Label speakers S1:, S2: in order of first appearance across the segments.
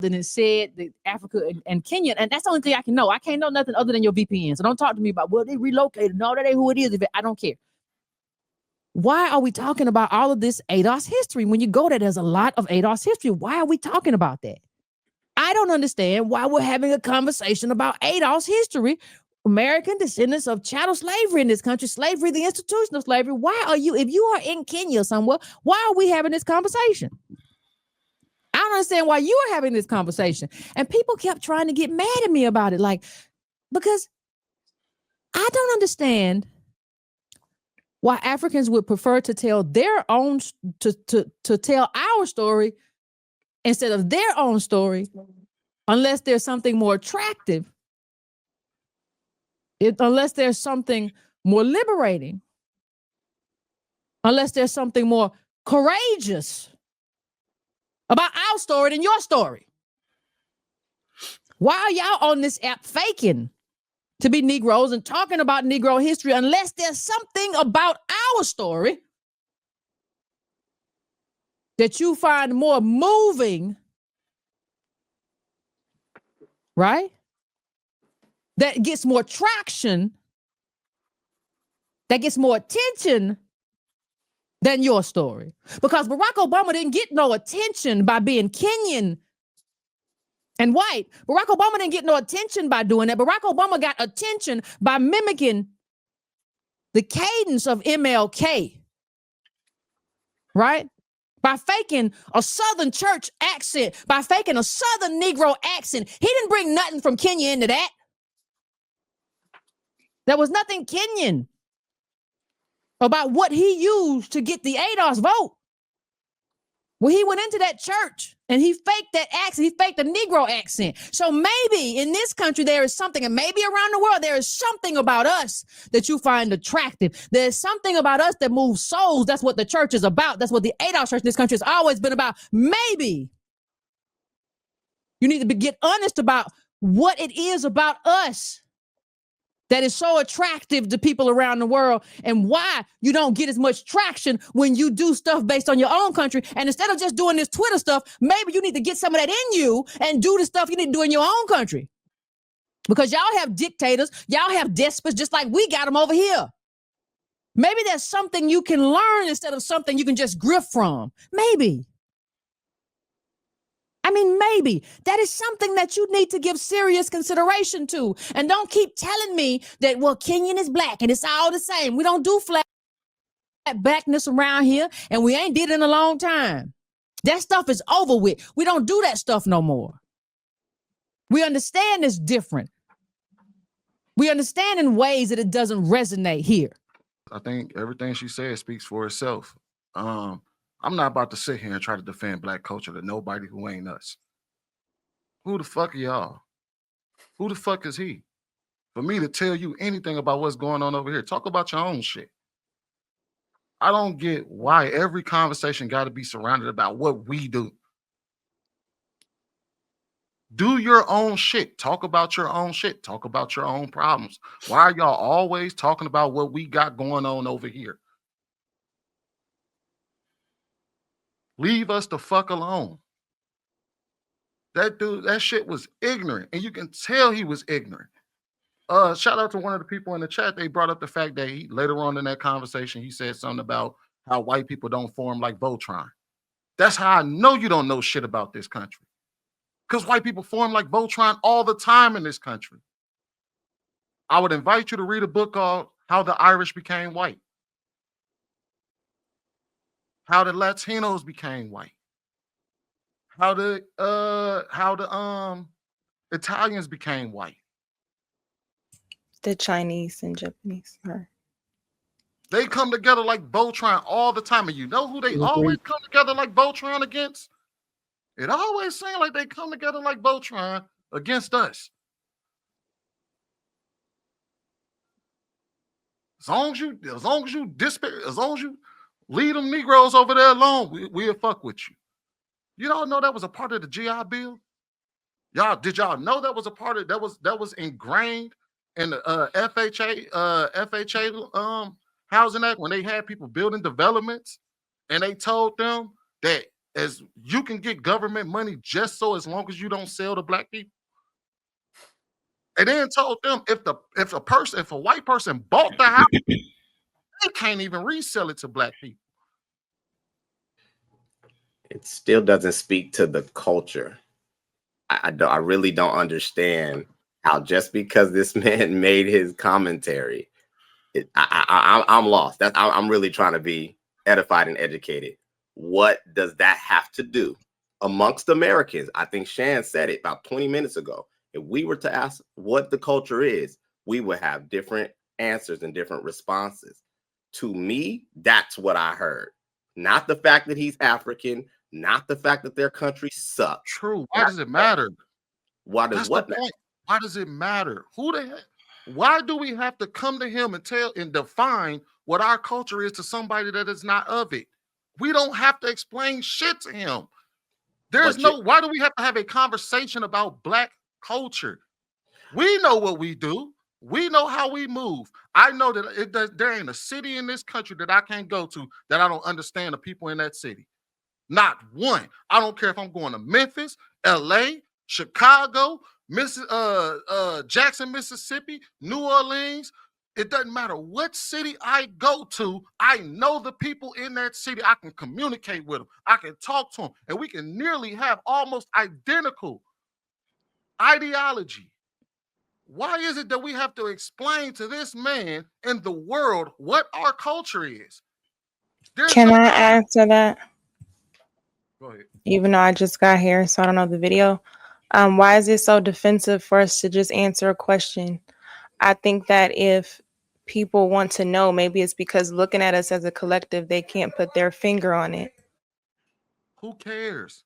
S1: and it said that Africa and Kenya, and that's the only thing I can know. I can't know nothing other than your VPN. So don't talk to me about, well, they relocated. No, that ain't who it is. I don't care. Why are we talking about all of this ADOS history? When you go there, there's a lot of ADOS history. Why are we talking about that? I don't understand why we're having a conversation about ADOS history, American descendants of chattel slavery in this country, slavery, the institution of slavery. Why are you, if you are in Kenya somewhere, why are we having this conversation? I don't understand why you are having this conversation. And people kept trying to get mad at me about it. Like, because I don't understand why Africans would prefer to tell their own, to tell our story instead of their own story, unless there's something more attractive, unless there's something more liberating, unless there's something more courageous about our story than your story. Why are y'all on this app faking to be Negroes and talking about Negro history unless there's something about our story that you find more moving, right? That gets more traction, that gets more attention than your story. Because Barack Obama didn't get no attention by being Kenyan and white. Barack Obama didn't get no attention by doing that. Barack Obama got attention by mimicking the cadence of MLK, right? By faking a Southern church accent, by faking a Southern Negro accent. He didn't bring nothing from Kenya into that. There was nothing Kenyan about what he used to get the ADOS vote. Well, he went into that church and he faked that accent. He faked the Negro accent. So maybe in this country there is something, and maybe around the world there is something about us that you find attractive. There's something about us that moves souls. That's what the church is about. That's what the ADOS church in this country has always been about. Maybe you need to get honest about what it is about us that is so attractive to people around the world, and why you don't get as much traction when you do stuff based on your own country. And instead of just doing this Twitter stuff, maybe you need to get some of that in you and do the stuff you need to do in your own country. Because y'all have dictators, y'all have despots, just like we got them over here. Maybe there's something you can learn instead of something you can just grift from. Maybe. I mean, maybe that is something that you need to give serious consideration to. And don't keep telling me that, well, Kenyan is black and it's all the same. We don't do flat blackness around here, and we ain't did it in a long time. That stuff is over with. We don't do that stuff no more. We understand it's different. We understand in ways that it doesn't resonate here.
S2: I think everything she said speaks for itself. I'm not about to sit here and try to defend black culture to nobody who ain't us. Who the fuck are y'all? Who the fuck is he? For me to tell you anything about what's going on over here, talk about your own shit. I don't get why every conversation got to be surrounded about what we do. Do your own shit. Talk about your own shit. Talk about your own problems. Why are y'all always talking about what we got going on over here? Leave us the fuck alone. That dude, that shit was ignorant. And you can tell he was ignorant. Shout out to one of the people in the chat. They brought up the fact that later on in that conversation, he said something about how white people don't form like Voltron. That's how I know you don't know shit about this country. Because white people form like Voltron all the time in this country. I would invite you to read a book called How the Irish Became White. How the Latinos became white. How the Italians became white.
S3: The Chinese and Japanese.
S2: They come together like Voltron all the time. And you know who they always come together like Voltron against? It always seems like they come together like Voltron against us. As long as you leave them Negroes over there alone, we'll fuck with you. You don't know that was a part of the GI Bill? Did y'all know that was a part of that was ingrained in the FHA Housing Act when they had people building developments and they told them that as you can get government money just so as long as you don't sell to black people? And then told them if a white person bought the house, they can't even resell it to black people.
S4: It still doesn't speak to the culture. I really don't understand how just because this man made his commentary, I'm lost. I'm really trying to be edified and educated. What does that have to do amongst Americans? I think Shan said it about 20 minutes ago. If we were to ask what the culture is, we would have different answers and different responses. To me, that's what I heard. Not the fact that he's African, not the fact that their country sucks.
S2: True. Why does it matter?
S4: Why does what matter?
S2: Why does it matter? Who the heck? Why do we have to come to him and tell and define what our culture is to somebody that is not of it? We don't have to explain shit to him. Why do we have to have a conversation about black culture? We know what we do. We know how we move. I know that there ain't a city in this country that I can't go to that I don't understand the people in that city. Not one. I don't care if I'm going to Memphis, LA, Chicago, Jackson, Mississippi, New Orleans. It doesn't matter what city I go to. I know the people in that city. I can communicate with them. I can talk to them. And we can nearly have almost identical ideology. Why is it that we have to explain to this man in the world what our culture is?
S3: Can I answer that?
S2: Go ahead.
S3: Even though I just got here, so I don't know the video. Why is it so defensive for us to just answer a question? I think that if people want to know, maybe it's because looking at us as a collective, they can't put their finger on it.
S2: Who cares?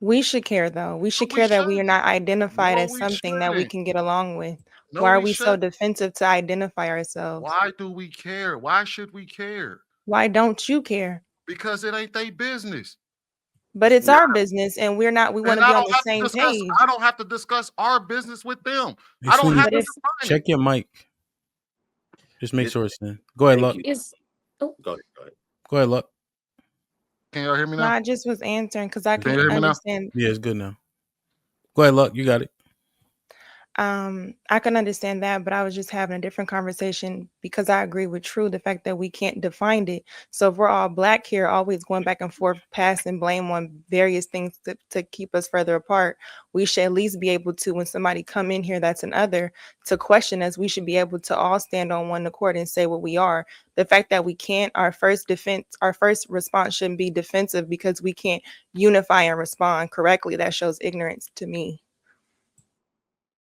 S3: We should care, though. We should care that we are not identified as
S2: we
S3: something that we
S2: shouldn't.
S3: can get along with.
S2: No,
S3: Why are
S2: we
S3: we so
S2: shouldn't.
S3: defensive to identify ourselves?
S2: Why do we care? Why should we care?
S3: Why don't you care?
S2: Because it ain't their business.
S3: But it's our business, and we want to be on the same page.
S2: I don't have to discuss our business with them. I don't have to
S5: check your mic. Just make sure it's in. Go ahead, Luck.
S4: Go
S5: ahead, Luck.
S2: Can y'all hear me
S3: No,
S2: now?
S3: I just was answering because I
S2: Can you
S3: can
S2: hear me now?
S3: understand.
S5: Yeah, it's good now. Go ahead, Luck. You got it.
S3: I can understand that, but I was just having a different conversation because I agree with True, the fact that we can't define it. So if we're all black here, always going back and forth, passing blame on various things to keep us further apart, we should at least be able to, when somebody come in here that's an other, to question us, we should be able to all stand on one accord and say what we are. The fact that we can't, our first response shouldn't be defensive because we can't unify and respond correctly. That shows ignorance to me.